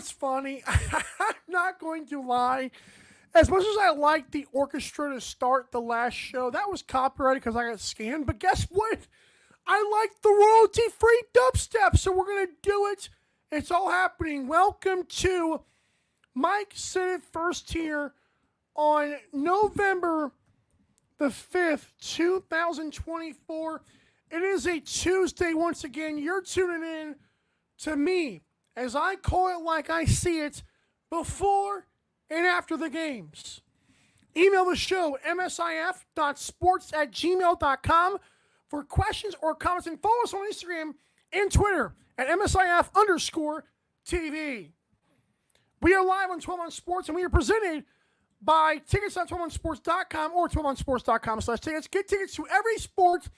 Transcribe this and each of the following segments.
what's funny? I'm not going to lie. As much as I liked the orchestra to start the last show, that was copyrighted because I got scanned. But guess what? I like the royalty-free dubstep, so we're going to do it. It's all happening. Welcome to Mike Sinnott First here on November the 5th, 2024. It is a Tuesday once again. You're tuning in to me as I call it like I see it before and after the games. Email the show, msif.sports@gmail.com for questions or comments, and follow us on Instagram and Twitter at MSIF_TV. We are live on 12 on Sports, and we are presented by tickets.12onsports.com or 12onsports.com/tickets. Get tickets to every sport,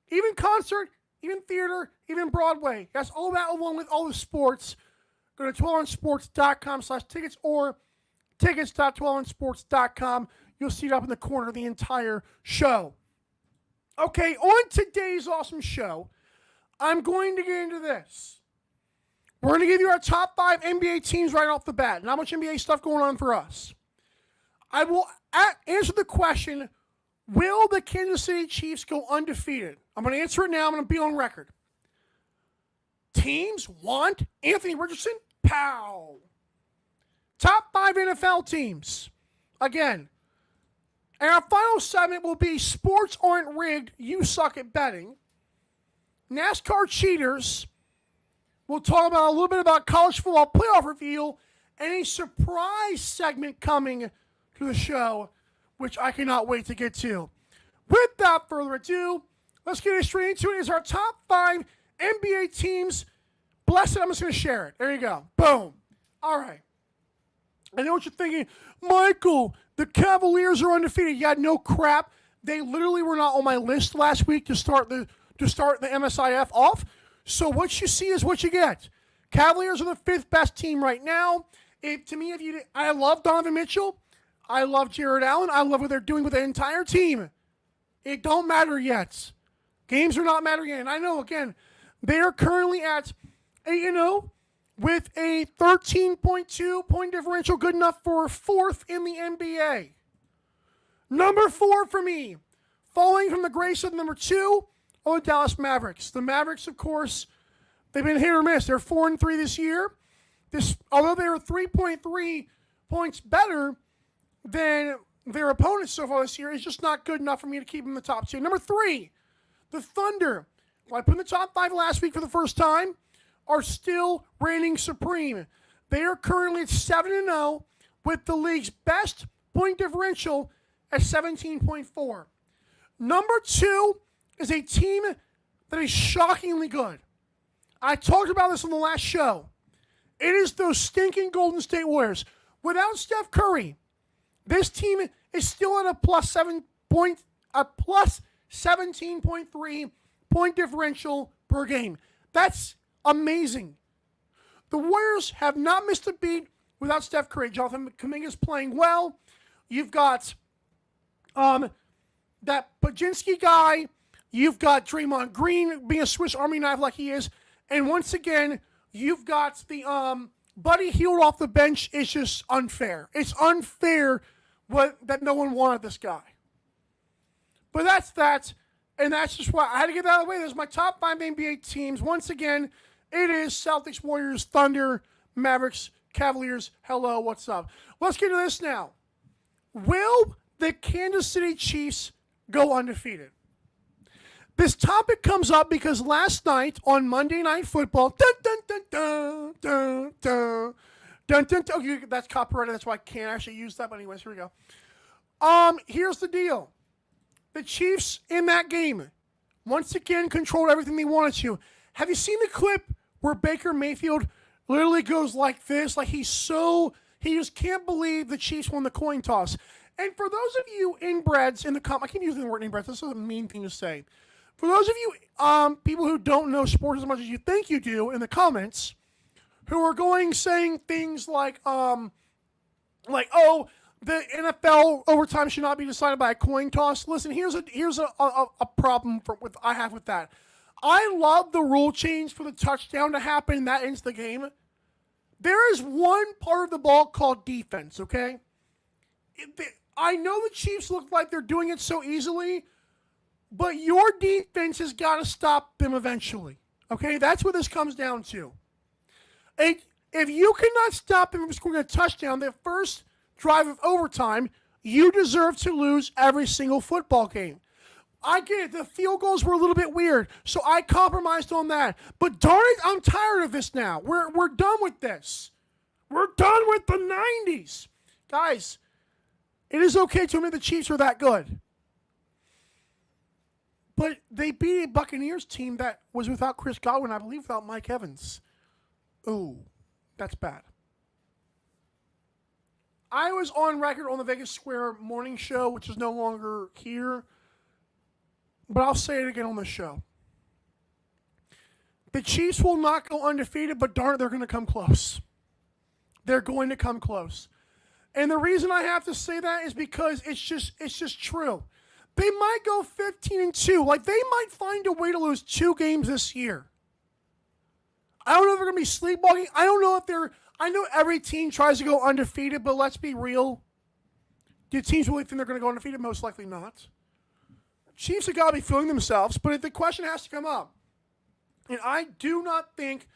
even concert, even theater, even Broadway. That's all that along with all the sports. Go to 12onsports.com/tickets or tickets.12onsports.com. You'll see it up in the corner of the entire show. Okay, on today's awesome show, I'm going to get into this. We're going to give you our top 5 NBA teams right off the bat. Not much NBA stuff going on for us. I will answer the question, will the Kansas City Chiefs go undefeated? I'm going to answer it now. I'm going to be on record. Teams want Anthony Richardson? Pow! Top 5 NFL teams. Again. And our final segment will be sports aren't rigged, you suck at betting. NASCAR cheaters. We'll talk about a little bit about college football playoff review and a surprise segment coming to the show, which I cannot wait to get to. Without further ado, let's get straight into it. It's our top 5 NBA teams. Bless it, I'm just going to share it. There you go. Boom. All right. I know what you're thinking. Michael, the Cavaliers are undefeated. Yeah, no crap. They literally were not on my list last week to start the MSIF off. So what you see is what you get. Cavaliers are the 5th best team right now. I love Donovan Mitchell. I love Jared Allen. I love what they're doing with the entire team. It don't matter yet. Games are not mattering yet. And I know, again, they are currently at 8-0 with a 13.2 point differential, good enough for 4th in the NBA. Number 4 for me, falling from the grace of number 2, are the Dallas Mavericks. The Mavericks, of course, they've been hit or miss. They're 4-3 this year. Although they are 3.3 points better than their opponents so far this year, it's just not good enough for me to keep them in the top 2. Number 3, the Thunder, who I put in the top 5 last week for the first time, are still reigning supreme. They are currently at 7-0 with the league's best point differential at 17.4. Number 2 is a team that is shockingly good. I talked about this on the last show. It is those stinking Golden State Warriors. Without Steph Curry, this team is still at a plus 17.3 point differential per game. That's amazing. The Warriors have not missed a beat without Steph Curry. Jonathan Kuminga's playing well. You've got that Pajinski guy. You've got Draymond Green being a Swiss Army knife like he is. And once again, you've got the Buddy Hield off the bench. It's just unfair. It's unfair that no one wanted this guy. But that's that. And that's just why I had to get that out of the way. There's my top 5 NBA teams. Once again, it is Celtics, Warriors, Thunder, Mavericks, Cavaliers. Hello, what's up? Let's get to this now. Will the Kansas City Chiefs go undefeated? This topic comes up because last night on Monday Night Football, okay, that's copyrighted. That's why I can't actually use that. But anyways, here we go. Here's the deal. The Chiefs in that game once again controlled everything they wanted to. Have you seen the clip where Baker Mayfield literally goes like this? Like he just can't believe the Chiefs won the coin toss. And for those of you inbreds in the I keep using the word inbreds. This is a mean thing to say. For those of you people who don't know sports as much as you think you do in the comments, who are saying things like, oh, the NFL overtime should not be decided by a coin toss. Listen, here's a problem I have with that. I love the rule change for the touchdown to happen, and that ends the game. There is one part of the ball called defense, okay? I know the Chiefs look like they're doing it so easily, but your defense has got to stop them eventually, okay? That's what this comes down to. If you cannot stop them from scoring a touchdown their first drive of overtime, you deserve to lose every single football game. I get it. The field goals were a little bit weird, so I compromised on that. But darn it, I'm tired of this now. We're done with this. We're done with the 90s. Guys, it is okay to admit the Chiefs are that good. But they beat a Buccaneers team that was without Chris Godwin, I believe without Mike Evans. Ooh, that's bad. I was on record on the Vegas Square morning show, which is no longer here, but I'll say it again on the show. The Chiefs will not go undefeated, but darn it, they're going to come close. They're going to come close. And the reason I have to say that is because it's just true. They might go 15-2. Like, they might find a way to lose 2 games this year. I don't know if they're going to be sleepwalking. I don't know if they're... I know every team tries to go undefeated, but let's be real. Do teams really think they're going to go undefeated? Most likely not. Chiefs have got to be feeling themselves, but the question has to come up. And I do not think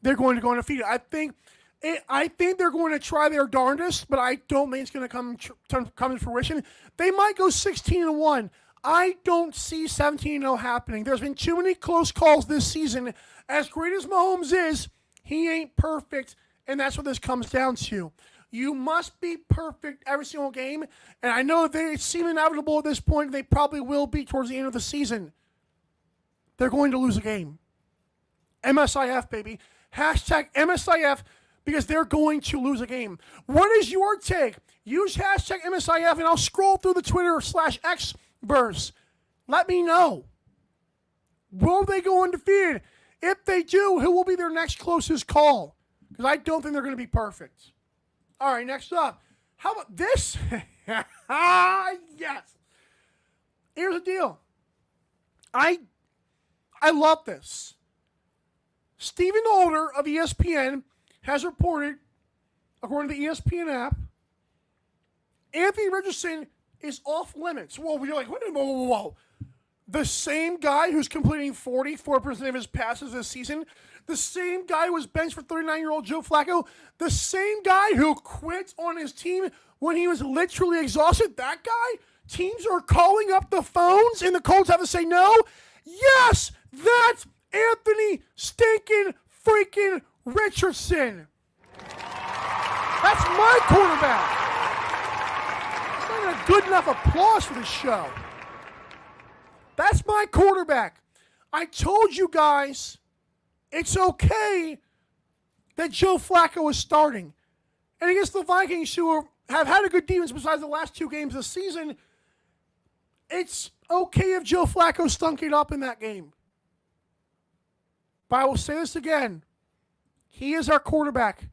they're going to go undefeated. I think they're going to try their darndest, but I don't think it's going to come to fruition. They might go 16-1. I don't see 17-0 happening. There's been too many close calls this season. As great as Mahomes is, he ain't perfect, and that's what this comes down to. You must be perfect every single game, and I know they seem inevitable at this point. They probably will be towards the end of the season. They're going to lose a game. MSIF, baby. Hashtag MSIF, because they're going to lose a game. What is your take? Use hashtag MSIF, and I'll scroll through the Twitter/X verse. Let me know. Will they go undefeated? If they do, who will be their next closest call? Because I don't think they're going to be perfect. All right, next up. How about this? Yes. Here's the deal. I love this. Stephen Older of ESPN has reported, according to the ESPN app, Anthony Richardson is off limits. Whoa, you're like, whoa. The same guy who's completing 44% of his passes this season, the same guy who was benched for 39-year-old Joe Flacco, the same guy who quit on his team when he was literally exhausted, that guy, teams are calling up the phones and the Colts have to say no? Yes, that's Anthony stinking freaking Richardson. That's my quarterback. It's not even a good enough applause for this show. That's my quarterback. I told you guys it's okay that Joe Flacco is starting. And against the Vikings, who have had a good defense besides the last 2 games this season, it's okay if Joe Flacco stunk it up in that game. But I will say this again. He is our quarterback.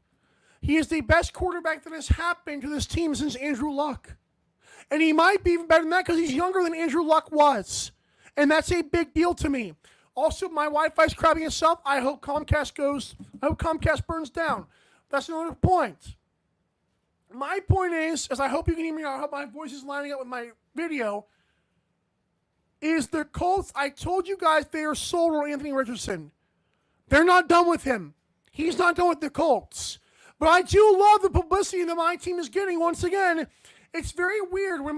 He is the best quarterback that has happened to this team since Andrew Luck. And he might be even better than that because he's younger than Andrew Luck was. And that's a big deal to me. Also, my Wi-Fi's crapping itself. I hope Comcast burns down. That's another point. My point is I hope you can hear me. I hope my voice is lining up with my video. Is the Colts, I told you guys they are sold on Anthony Richardson. They're not done with him. He's not done with the Colts. But I do love the publicity that my team is getting once again. It's very weird when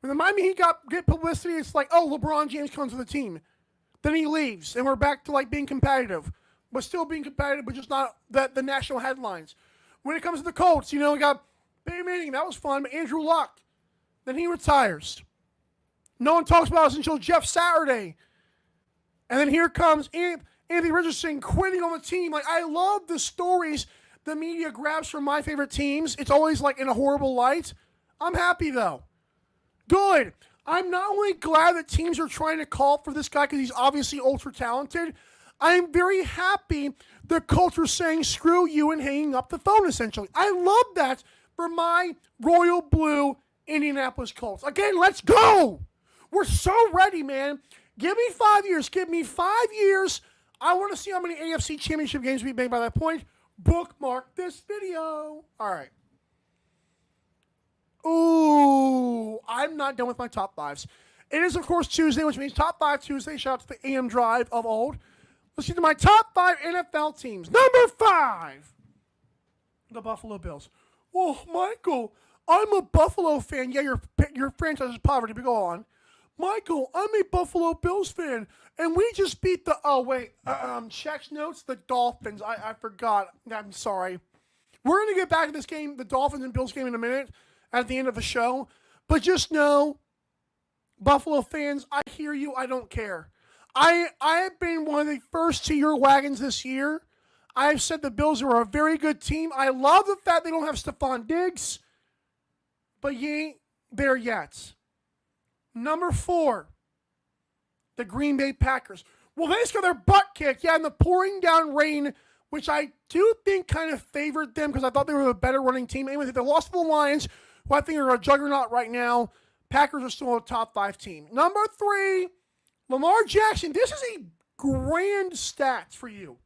the Miami Heat get publicity. It's like, oh, LeBron James comes to the team, then he leaves, and we're back to like being competitive, but still being competitive, but just not the national headlines. When it comes to the Colts, we got Peyton Manning, that was fun, but Andrew Luck, then he retires. No one talks about us until Jeff Saturday, and then here comes Anthony Richardson quitting on the team. Like, I love the stories the media grabs from my favorite teams. It's always like in a horrible light. I'm happy, though. Good. I'm not only glad that teams are trying to call for this guy because he's obviously ultra-talented, I'm very happy the culture's saying screw you and hanging up the phone, essentially. I love that for my royal blue Indianapolis Colts. Again, let's go. We're so ready, man. Give me 5 years. Give me 5 years. I want to see how many AFC championship games we made by that point. bookmark this video. All right. Ooh, I'm not done with my top fives. It is, of course, Tuesday, which means Top 5 Tuesday. Shout out to the AM Drive of old. Let's get to my top 5 NFL teams. Number 5, the Buffalo Bills. Whoa, Michael, I'm a Buffalo fan. Yeah, your franchise is poverty, but go on. Michael, I'm a Buffalo Bills fan, and we just beat the, checks notes, the Dolphins. I forgot. I'm sorry. We're going to get back to this game, the Dolphins and Bills game, in a minute at the end of the show. But just know, Buffalo fans, I hear you. I don't care. I have been one of the first to your wagons this year. I've said the Bills are a very good team. I love the fact they don't have Stephon Diggs, but you ain't there yet. Number 4, the Green Bay Packers. Well, they just got their butt kicked. Yeah, in the pouring down rain, which I do think kind of favored them because I thought they were a better running team. Anyway, if they lost to the Lions, who I think are a juggernaut right now, Packers are still a top 5 team. Number 3, Lamar Jackson. This is a grand stats for you.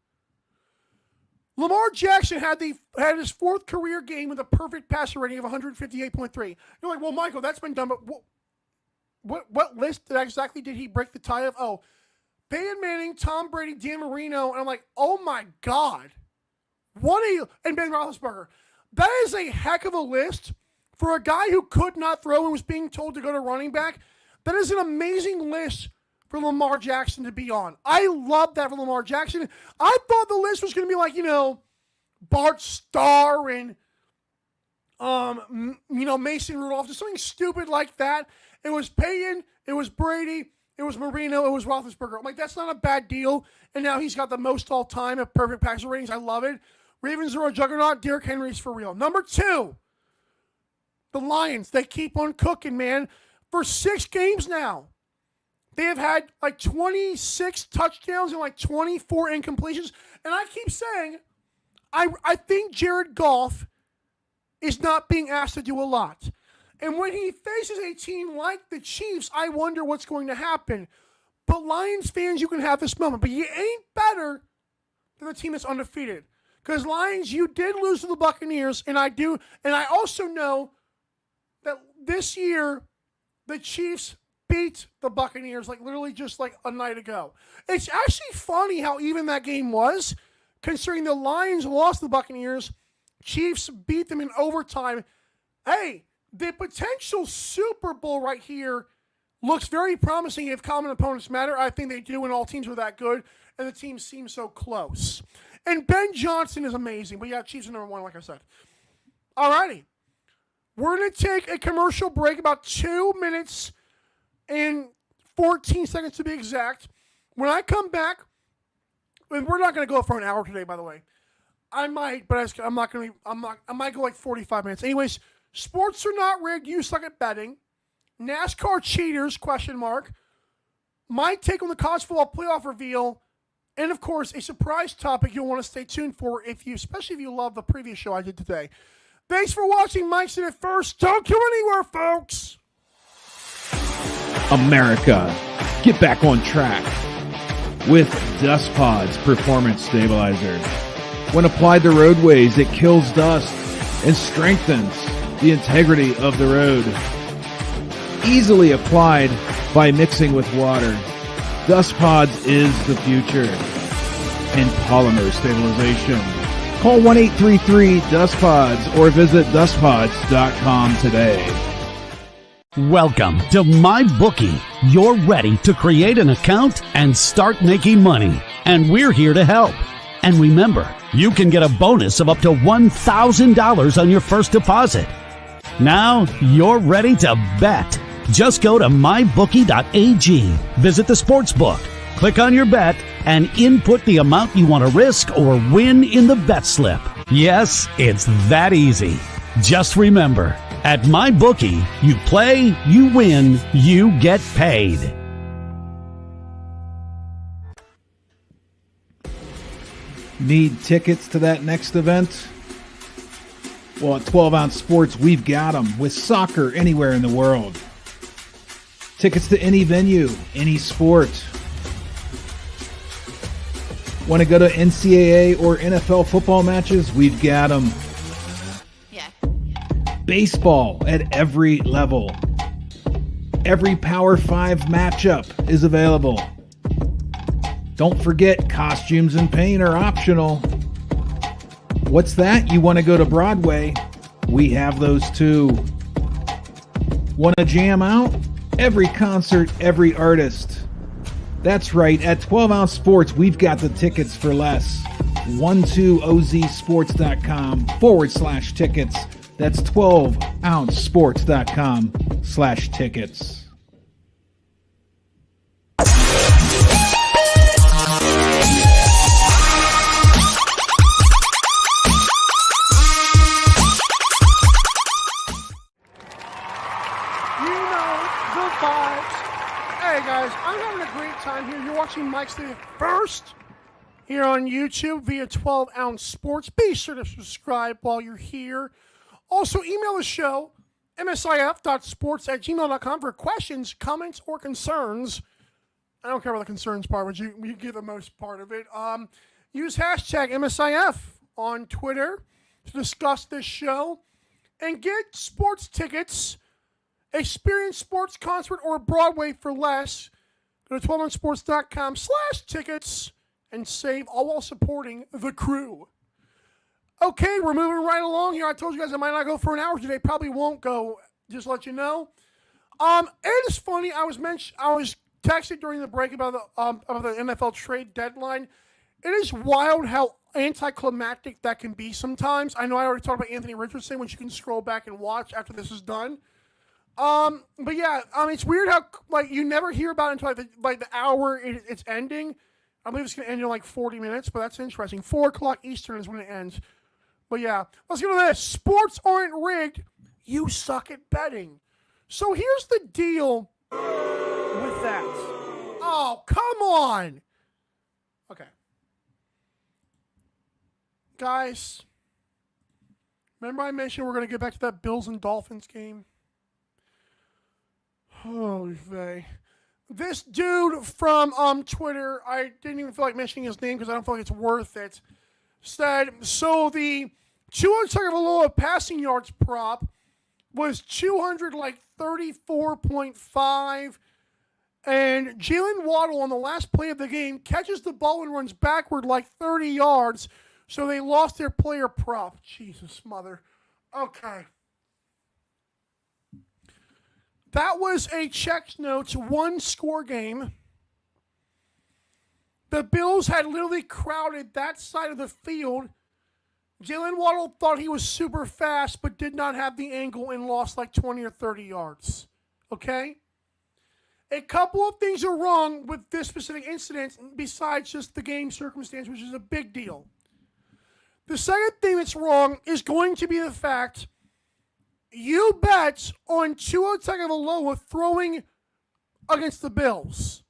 Lamar Jackson had his 4th career game with a perfect passer rating of 158.3. You're like, well, Michael, that's been done, but what list exactly did he break the tie of? Oh, Peyton Manning, Tom Brady, Dan Marino, and I'm like, oh my God. And Ben Roethlisberger. That is a heck of a list for a guy who could not throw and was being told to go to running back. That is an amazing list for Lamar Jackson to be on. I love that for Lamar Jackson. I thought the list was going to be like, Bart Starr and, Mason Rudolph, just something stupid like that. It was Peyton, it was Brady, it was Marino, it was Roethlisberger. I'm like, that's not a bad deal. And now he's got the most all time of perfect passer ratings. I love it. Ravens are a juggernaut. Derrick Henry's for real. Number 2, the Lions. They keep on cooking, man. For 6 games now, they have had like 26 touchdowns and like 24 incompletions. And I keep saying, I think Jared Goff is not being asked to do a lot. And when he faces a team like the Chiefs, I wonder what's going to happen. But Lions fans, you can have this moment. But you ain't better than the team that's undefeated. Because Lions, you did lose to the Buccaneers, and I do. And I also know that this year, the Chiefs beat the Buccaneers literally just a night ago. It's actually funny how even that game was, considering the Lions lost to the Buccaneers, Chiefs beat them in overtime. Hey, the potential Super Bowl right here looks very promising if common opponents matter. I think they do when all teams are that good, and the teams seem so close. And Ben Johnson is amazing, but yeah, Chiefs are number 1, like I said. All righty. We're going to take a commercial break, about 2 minutes and 14 seconds to be exact. When I come back, and we're not going to go for an hour today, by the way. I might, but I'm not going to. I might go 45 minutes. Anyways, sports are not rigged. You suck at betting. NASCAR cheaters? ? My take on the college football playoff reveal, and of course, a surprise topic you'll want to stay tuned for especially if you love the previous show I did today. Thanks for watching. Mike said it first. Don't go anywhere, folks. America, get back on track with Dust Pod's Performance Stabilizer. When applied to roadways, it kills dust and strengthens the integrity of the road. Easily applied by mixing with water. Dust Pods is the future in polymer stabilization. Call 1-833-DUST-PODS or visit dustpods.com today. Welcome to MyBookie. You're ready to create an account and start making money. And we're here to help. And remember, you can get a bonus of up to $1,000 on your first deposit. Now you're ready to bet. Just go to mybookie.ag, visit the sportsbook, click on your bet, and input the amount you want to risk or win in the bet slip. Yes, it's that easy. Just remember, at MyBookie, you play, you win, you get paid. Need tickets to that next event? Well, at 12 Ounce Sports, we've got them with soccer anywhere in the world. Tickets to any venue, any sport. Want to go to NCAA or NFL football matches? We've got them. Yeah. Baseball at every level. Every Power 5 matchup is available. Don't forget, costumes and paint are optional. What's that? You want to go to Broadway? We have those too. Want to jam out? Every concert, every artist. That's right, at 12 Ounce Sports, we've got the tickets for less. 12ozsports.com/tickets. That's 12ouncesports.com/tickets. Hey guys, I'm having a great time here. You're watching Mike's Daily First here on YouTube via 12 Ounce Sports. Be sure to subscribe while you're here. Also, email the show, msif.sports@gmail.com for questions, comments, or concerns. I don't care about the concerns part, but you get the most part of it. Use hashtag MSIF on Twitter to discuss this show and get sports tickets. Experience sports concert or Broadway for less. Go to 12ouncesports.com/tickets and save, all while supporting the crew. Okay, we're moving right along here. I told you guys I might not go for an hour today. Probably won't go. Just to let you know. It is funny. I was texted during the break about the NFL trade deadline. It is wild how anticlimactic that can be sometimes. I know I already talked about Anthony Richardson, which you can scroll back and watch after this is done. But yeah, it's weird how you never hear about it until the hour it's ending. I believe it's gonna end in 40 minutes, but that's interesting. 4 o'clock Eastern is when it ends. But yeah, let's get to this. Sports aren't rigged. You suck at betting. So here's the deal with that. Oh, come on. Okay, guys. Remember I mentioned we're gonna get back to that Bills and Dolphins game. Holy vey. This dude from Twitter, I didn't even feel like mentioning his name because I don't feel like it's worth it, said, so the Tua Tagovailoa passing yards prop was 234.5, and Jalen Waddle on the last play of the game catches the ball and runs backward 30 yards, so they lost their player prop. Jesus, mother. Okay. That was a Chex Notes 1-score game. The Bills had literally crowded that side of the field. Jalen Waddle thought he was super fast, but did not have the angle and lost 20 or 30 yards. Okay? A couple of things are wrong with this specific incident besides just the game circumstance, which is a big deal. The second thing that's wrong is going to be the fact you bet on Tua Tagovailoa throwing against the Bills.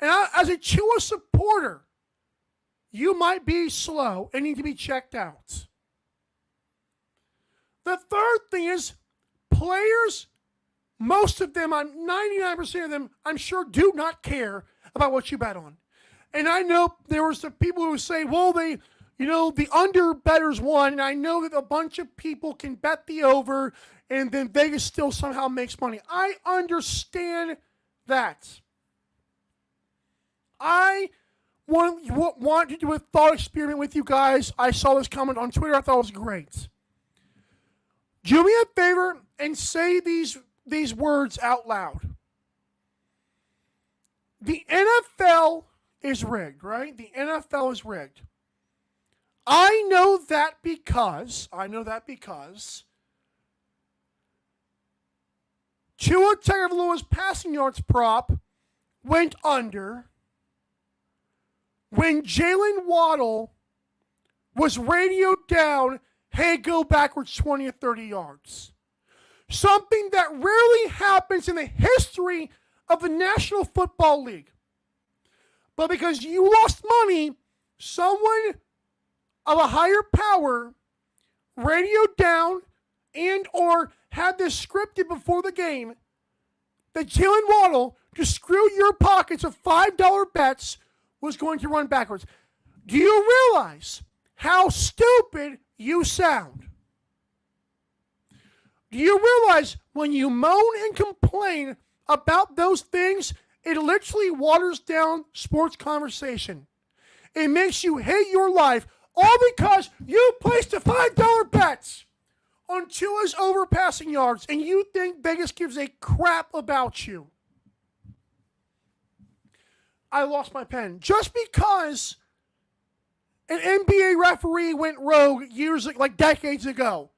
And as a Tua supporter, you might be slow and need to be checked out. The third thing is players, most of them, 99% of them, I'm sure do not care about what you bet on. And I know there were some people who say, well, the under bettors won, and I know that a bunch of people can bet the over, and then Vegas still somehow makes money. I understand that. I want to do a thought experiment with you guys. I saw this comment on Twitter. I thought it was great. Do me a favor and say these words out loud. The NFL is rigged, right? The NFL is rigged. I know that because Tua Tagovailoa's passing yards prop went under when Jalen Waddle was radioed down, hey, go backwards 20 or 30 yards. Something that rarely happens in the history of the National Football League. But because you lost money, someone of a higher power radioed down and or had this scripted before the game that Jalen Waddle, to screw your pockets of $5 bets, was going to run backwards. Do you realize how stupid you sound? Do you realize when you moan and complain about those things, it literally waters down sports conversation? It makes you hate your life all because you placed a $5 bet on Tua's overpassing yards and you think Vegas gives a crap about you. I lost my pen. Just because an NBA referee went rogue decades ago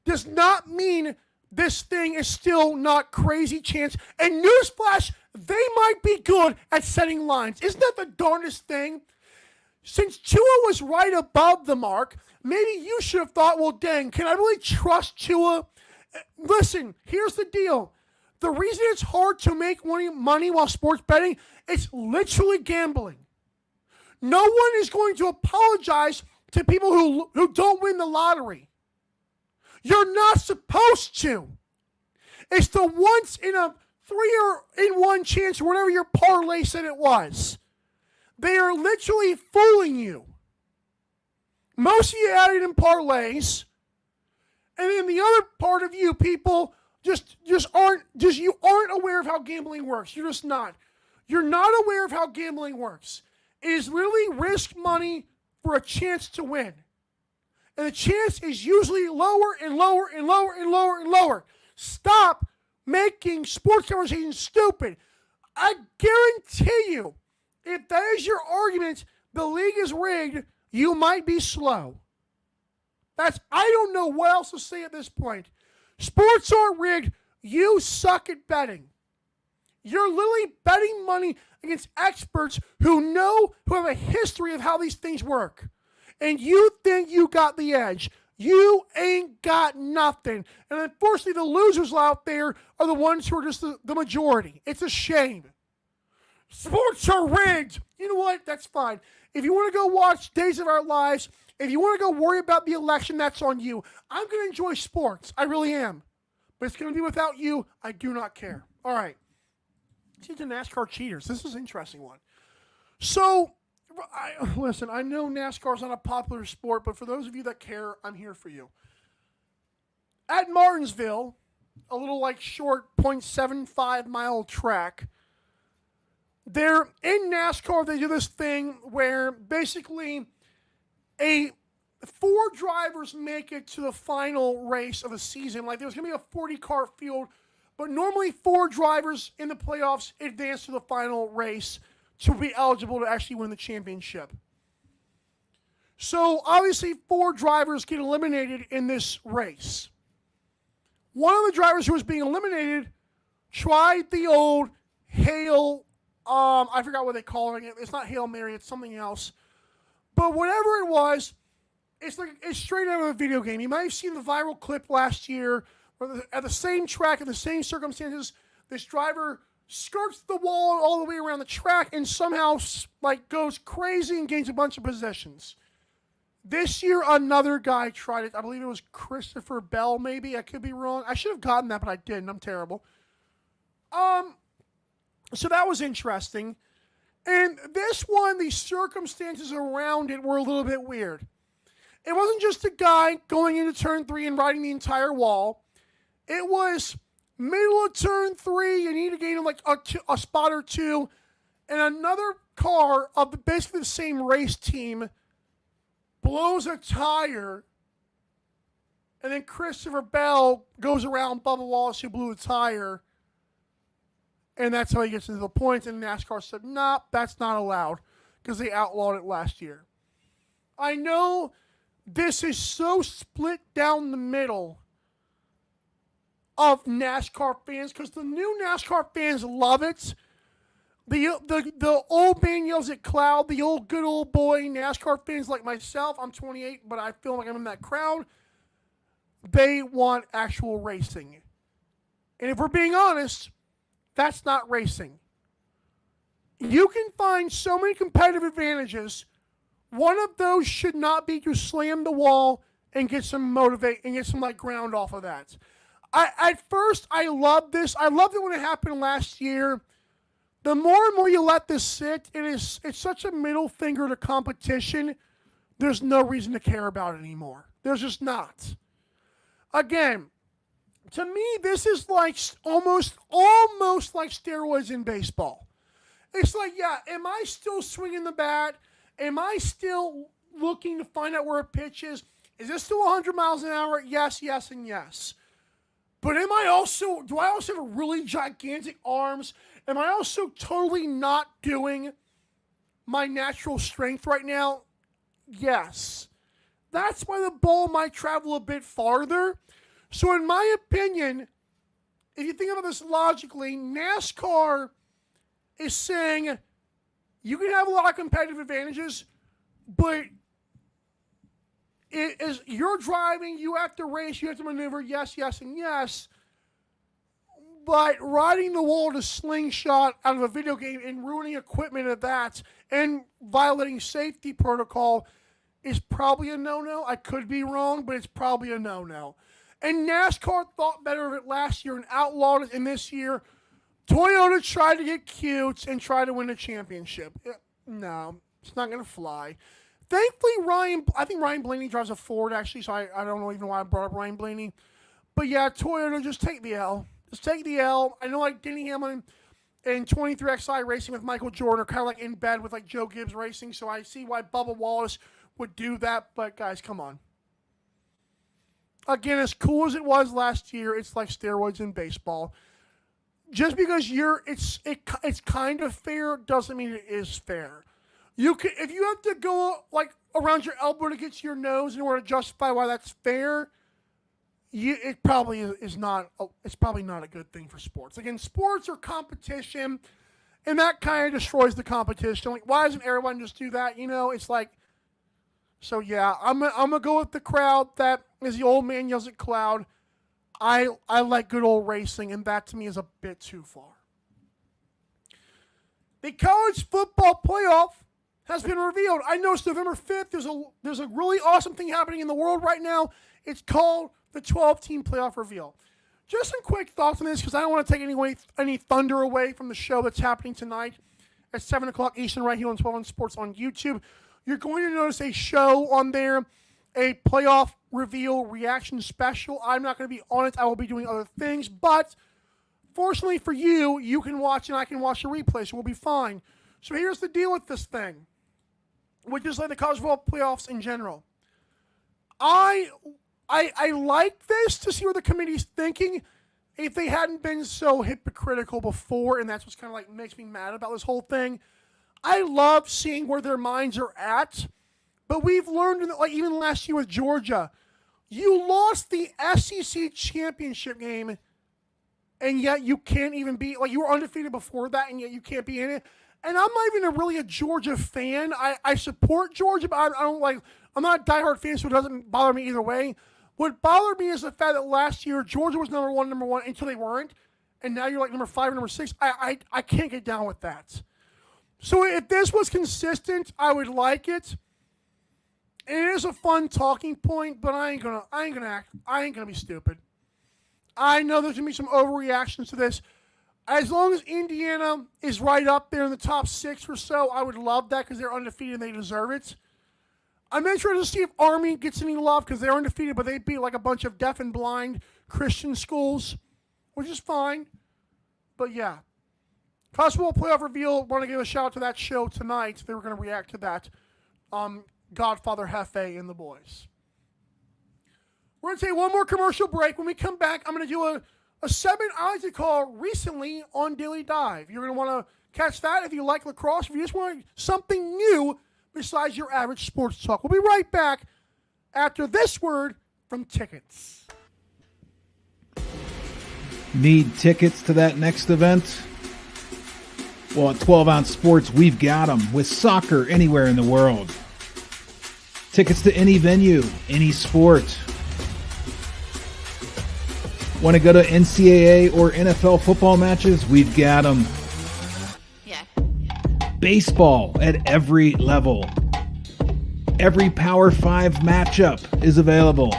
does not mean this thing is still not crazy chance. And newsflash, they might be good at setting lines. Isn't that the darndest thing? Since Tua was right above the mark, maybe you should have thought, well, dang, can I really trust Tua? Listen, here's the deal. The reason it's hard to make money while sports betting, it's literally gambling. No one is going to apologize to people who don't win the lottery. You're not supposed to. It's the once in a 3-in-1 chance, or whatever your parlay said it was. They are literally fooling you. Most of you added in parlays, and then the other part of you people you aren't aware of how gambling works. You're just not. You're not aware of how gambling works. It is literally risk money for a chance to win. And the chance is usually lower and lower and lower and lower and lower. Stop making sports conversations stupid. I guarantee you, if that is your argument, the league is rigged, you might be slow. I don't know what else to say at this point. Sports aren't rigged. You suck at betting. You're literally betting money against experts who have a history of how these things work. And you think you got the edge. You ain't got nothing. And unfortunately, the losers out there are the ones who are just the majority. It's a shame. Sports are rigged. You know what? That's fine. If you want to go watch Days of Our Lives, if you want to go worry about the election, that's on you. I'm going to enjoy sports. I really am. But it's going to be without you. I do not care. All right. See the NASCAR cheaters. This is an interesting one. So, listen, I know NASCAR is not a popular sport, but for those of you that care, I'm here for you. At Martinsville, a little short 0.75 mile track, they're in NASCAR. They do this thing where basically 4 drivers make it to the final race of a season. There's going to be a 40-car field, but normally 4 drivers in the playoffs advance to the final race to be eligible to actually win the championship. So obviously 4 drivers get eliminated in this race. One of the drivers who was being eliminated tried the old I forgot what they call it. It's not Hail Mary, it's something else. But whatever it was, it's straight out of a video game. You might have seen the viral clip last year where at the same track, in the same circumstances, this driver skirts the wall all the way around the track and somehow goes crazy and gains a bunch of possessions. This year, another guy tried it. I believe it was Christopher Bell, maybe. I could be wrong. I should have gotten that, but I didn't. I'm terrible. So that was interesting. And this one, the circumstances around it were a little bit weird. It wasn't just a guy going into turn 3 and riding the entire wall. It was middle of turn 3, you need to gain a spot or 2, and another car of basically the same race team blows a tire, and then Christopher Bell goes around Bubba Wallace, who blew a tire, and that's how he gets into the points. And NASCAR said, nah, that's not allowed, because they outlawed it last year. I know this is so split down the middle of NASCAR fans, because the new NASCAR fans love it. The old man yells at cloud. The old good old boy NASCAR fans like myself, I'm 28, but I feel like I'm in that crowd. They want actual racing. And if we're being honest, that's not racing. You can find so many competitive advantages. One of those should not be to slam the wall and get some ground off of that. At first, I loved this. I loved it when it happened last year. The more and more you let this sit, it's such a middle finger to competition. There's no reason to care about it anymore. There's just not. Again, to me, this is like almost like steroids in baseball. It's like, yeah, am I still swinging the bat? Am I still looking to find out where a pitch is? Is this still 100 miles an hour? Yes, yes, and yes. But do I also have really gigantic arms? Am I also totally not doing my natural strength right now? Yes. That's why the ball might travel a bit farther. So in my opinion, if you think about this logically, NASCAR is saying you can have a lot of competitive advantages, but you're driving, you have to race, you have to maneuver, yes, yes, and yes. But riding the wall to slingshot out of a video game and ruining equipment of that and violating safety protocol is probably a no-no. I could be wrong, but it's probably a no-no. And NASCAR thought better of it last year and outlawed it, and this year Toyota tried to get cute and try to win a championship. No, it's not going to fly. Thankfully, I think Ryan Blaney drives a Ford, actually, so I don't even know why I brought up Ryan Blaney. But yeah, Toyota, just take the L. Just take the L. I know like Denny Hamlin and 23XI Racing with Michael Jordan are kind of like in bed with like Joe Gibbs Racing, so I see why Bubba Wallace would do that, but guys, come on. Again, as cool as it was last year, it's like steroids in baseball. Just because it's kind of fair doesn't mean it is fair. If you have to go like around your elbow to get to your nose in order to justify why that's fair, it probably is not. It's probably not a good thing for sports. Again, sports are competition, and that kind of destroys the competition. Like, why doesn't everyone just do that? It's like. So yeah, I'm gonna go with the crowd that, as the old man yells at cloud, I like good old racing, and that to me is a bit too far. The college football playoff has been revealed. I know it's November 5th. There's a really awesome thing happening in the world right now. It's called the 12-team playoff reveal. Just some quick thoughts on this, because I don't want to take any thunder away from the show that's happening tonight at 7 o'clock Eastern right here on 12 on Sports on YouTube. You're going to notice a show on there, a playoff reveal reaction special. I'm not going to be on it. I will be doing other things. But fortunately for you, you can watch and I can watch the replay, so we'll be fine. So here's the deal with this thing, which is like the college football playoffs in general. I like this to see where the committee's thinking. If they hadn't been so hypocritical before, and that's what's kind of like makes me mad about this whole thing. I love seeing where their minds are at, but we've learned, like even last year with Georgia, you lost the SEC championship game, and yet you can't even be, like you were undefeated before that, and yet you can't be in it. And I'm not even really a Georgia fan. I support Georgia, but I'm not a diehard fan, so it doesn't bother me either way. What bothered me is the fact that last year Georgia was number one until they weren't, and now you're like number 5 or number 6. I can't get down with that. So if this was consistent, I would like it. And it is a fun talking point, but I ain't gonna be stupid. I know there's gonna be some overreactions to this. As long as Indiana is right up there in the top 6 or so, I would love that because they're undefeated and they deserve it. I'm interested to see if Army gets any love because they're undefeated, but they beat like a bunch of deaf and blind Christian schools, which is fine. But yeah. College football playoff reveal. Want to give a shout out to that show tonight. They were going to react to that. Godfather Hefe and the boys. We're going to take one more commercial break. When we come back, I'm going to do a segment I like to call Recently on Daily Dive. You're going to want to catch that if you like lacrosse. If you just want something new besides your average sports talk. We'll be right back after this word from Tickets. Need tickets to that next event? Well, at 12 Ounce Sports, we've got them with soccer anywhere in the world. Tickets to any venue, any sport. Want to go to NCAA or NFL football matches? We've got them. Yeah. Baseball at every level. Every Power 5 matchup is available.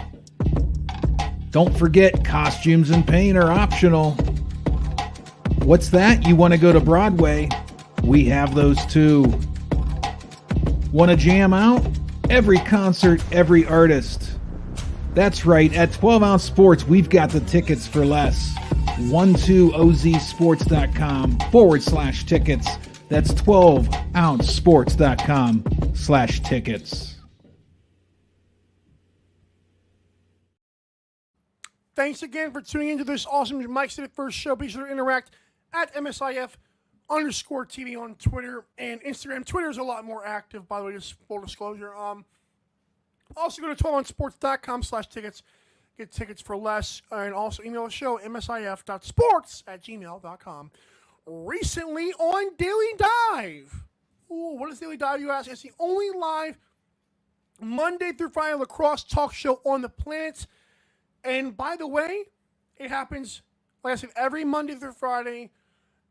Don't forget, costumes and paint are optional. What's that? You want to go to Broadway? We have those too. Want to jam out? Every concert, every artist. That's right, at 12 Ounce Sports, we've got the tickets for less. 12ozsports.com/tickets. That's 12ouncesports.com/tickets. Thanks again for tuning into this awesome Mike Said It First show. Be sure to interact at MSIF_TV on Twitter and Instagram. Twitter is a lot more active, by the way, just full disclosure. Also go to 12ouncesports.com/tickets. Get tickets for less. And also email the show, msif.sports@gmail.com. Recently on Daily Dive. Ooh, what is Daily Dive, you ask? It's the only live Monday through Friday lacrosse talk show on the planet. And by the way, it happens, like I said, every Monday through Friday.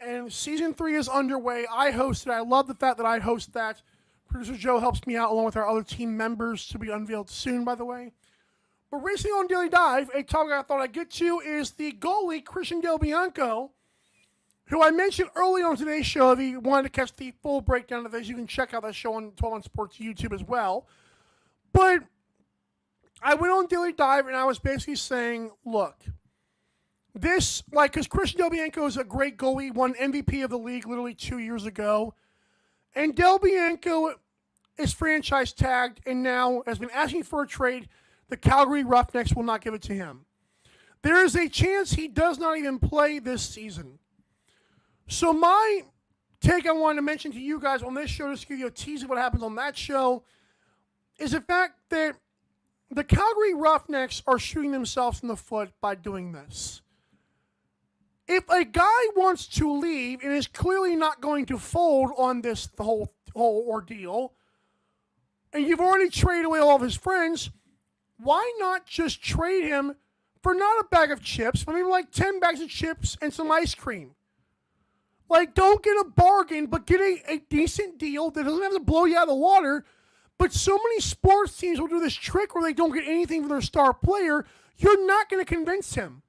And season 3 is underway. I host it. I love the fact that I host that. Producer Joe helps me out along with our other team members, to be unveiled soon, by the way. But recently on Daily Dive, a topic I thought I'd get to is the goalie, Christian Del Bianco, who I mentioned early on today's show. If you wanted to catch the full breakdown of this, you can check out that show on 12 on Sports YouTube as well. But I went on Daily Dive and I was basically saying, look, this, because Christian Del Bianco is a great goalie, won MVP of the league literally 2 years ago. And Del Bianco is franchise tagged and now has been asking for a trade. The Calgary Roughnecks will not give it to him. There is a chance he does not even play this season. So my take I wanted to mention to you guys on this show, just to give you a tease of what happens on that show, is the fact that the Calgary Roughnecks are shooting themselves in the foot by doing this. If a guy wants to leave and is clearly not going to fold on this the whole ordeal, and you've already traded away all of his friends, why not just trade him for not a bag of chips, but maybe like 10 bags of chips and some ice cream? Don't get a bargain, but get a decent deal that doesn't have to blow you out of the water. But so many sports teams will do this trick where they don't get anything for their star player. You're not going to convince him.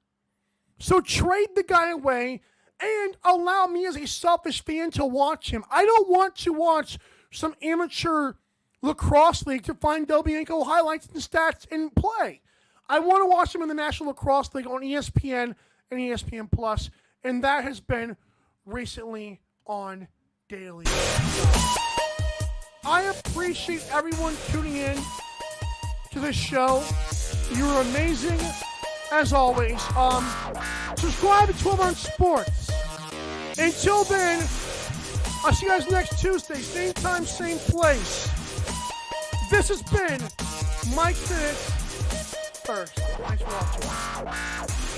So trade the guy away and allow me as a selfish fan to watch him. I don't want to watch some amateur lacrosse league to find Del Bianco highlights and stats and play. I want to watch him in the National Lacrosse League on ESPN and ESPN Plus, and that has been recently on Daily. I appreciate everyone tuning in to this show. You're amazing, as always. Subscribe to 12 on Sports. Until then, I'll see you guys next Tuesday, same time, same place. This has been Mike Said It First. Thanks for watching.